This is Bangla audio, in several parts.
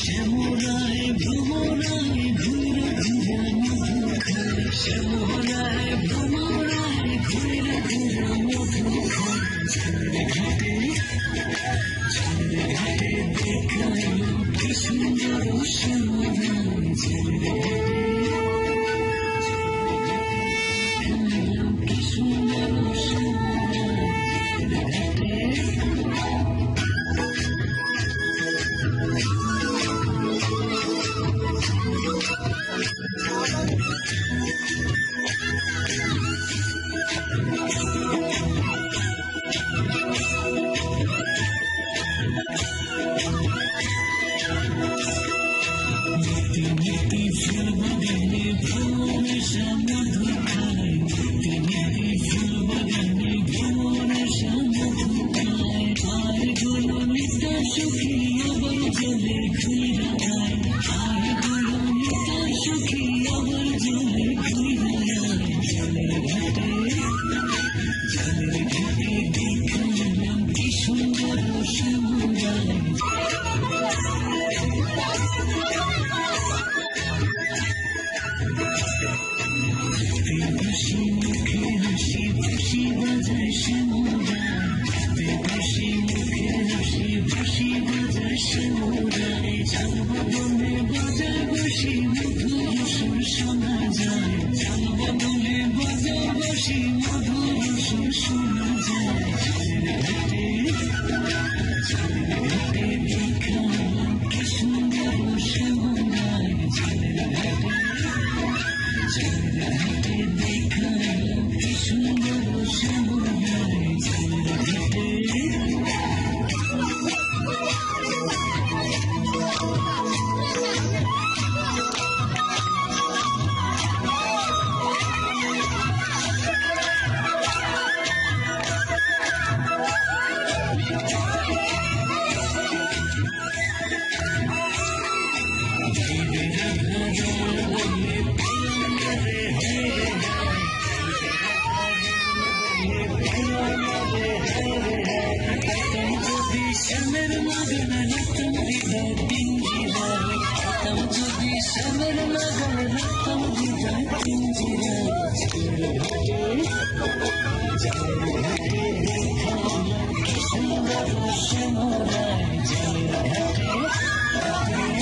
শ্যামরায় ভ্রমরায় ঘুরে ঘুরে মধু খায়, শ্যামরায় ভ্রমরায় ঘুরে ঘুরে মধু খায়। ঘাটে ঝাড়ে ঘাটে দেখাইল কি সুন্দর শ্যামরায়, ঝাড়ে ঘাটে কি সুন্দর শ্যামরায়, ঘাটে নীতি ফুল বাগানে ভ্রমণেশা মধু খায়, নীতি ফুল বাগানে ভ্রমণেশা মধু খায়। আর গুলো নিতা সুখী আবার জলে ঘুইরা যায়, আর গুলো নিতা সুখী আবার জলে ঘুইরা যায়। জলের ঘাটে দেখালাম কি সুন্দর শ্যামরায়, বেবাসী মুখে হাসি বাঁশি বাজায় শ্যামরায়, বেবাসী মুখে হাসি বাঁশি বাজায় শ্যামরায়। চাল বদলে বাজায় বাঁশি মধুর সুর শোনা যায়, চাল বদলে বাজায় বাঁশি মধুর সুর শোনা যায়। ঝালের ঘাটে দেখালাম কি সুন্দর শ্যামরায়, ঝালের ঘাটে দেখালাম কি সুন্দর শ্যামরায়, ঝালের ঘাটে। শ্যামের মাগনা রাখতাম হৃদয় পিঞ্জিরায়, যদি শ্যামের মাগনা রাখতাম হৃদয় পিঞ্জিরায়। ঝালের ঘাটে দেখালাম কি সুন্দর শ্যামরায়, ঝালের ঘাটে দেখালাম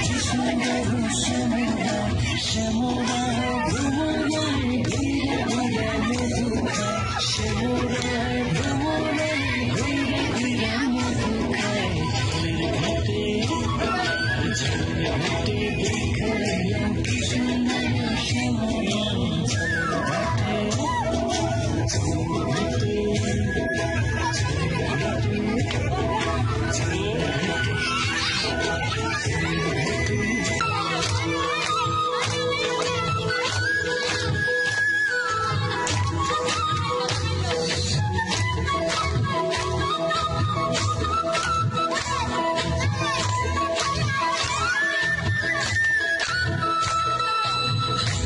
কি সুন্দর শ্যামরায়, শ্যামরায় ভ্রমরায় ঘুরে ঘুরে মধু খায়, শ্যামরায় ভ্রমরায় ঘুরে ঘুরে মধু খায়। ঝালের ঘাটে দেখালাম কি সুন্দর শ্যামরায়, ঝালের ঘাটে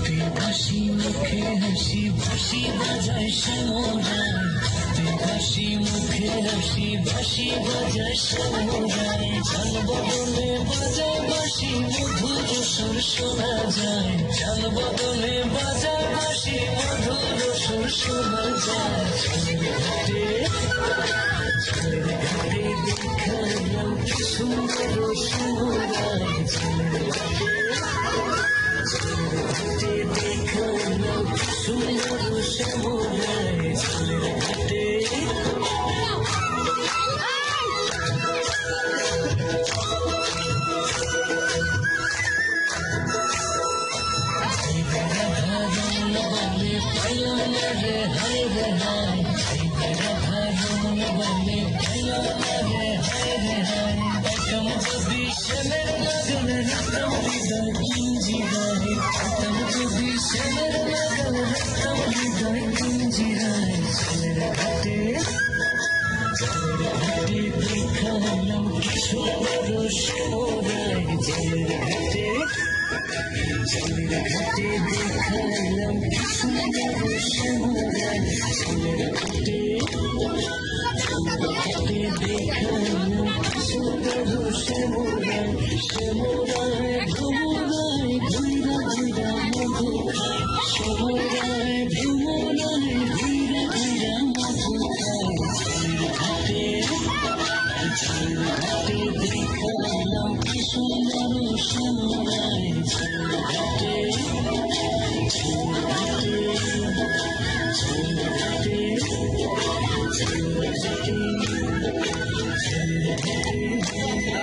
বেবাসী মুখে হাসি বাঁশি বাজায় শ্যামরায়, বেবাসী মুখে হাসি বাঁশি বাজায় শ্যামরায়। চাল বদলে বাজায় বাঁশি মধুর সুর শোনা যায়, চাল বদলে বাজায় বাঁশি মধুর সুর শোনা যায়। ঝালের ঘাটে দেখালাম কি সুন্দর শ্যামরায়, ঝালের ঘাটে দেখালাম কি সুন্দর শ্যামরায়, ঝালের ঘাটে। বলে পাইলাম না রে হায় রে হায়, বলে পাইলাম না রে হায় রে হায়। দেখতাম যদি শ্যামের মাগনা রাখতাম হৃদয় পিঞ্জিরায়, দেখতাম যদি শ্যামের মাগনা রাখতাম হৃদয় পিঞ্জিরায়। ঝালের ঘাটে দেখালাম কি সুন্দর শ্যামরায়, ঝালের ঘাটে চলের ঘাটে দেখালাম সুন্দর শ্যামরায় চলের ঘাটে দেখালাম সুন্দর শ্যামরায় শ্যামরায় ঘুমো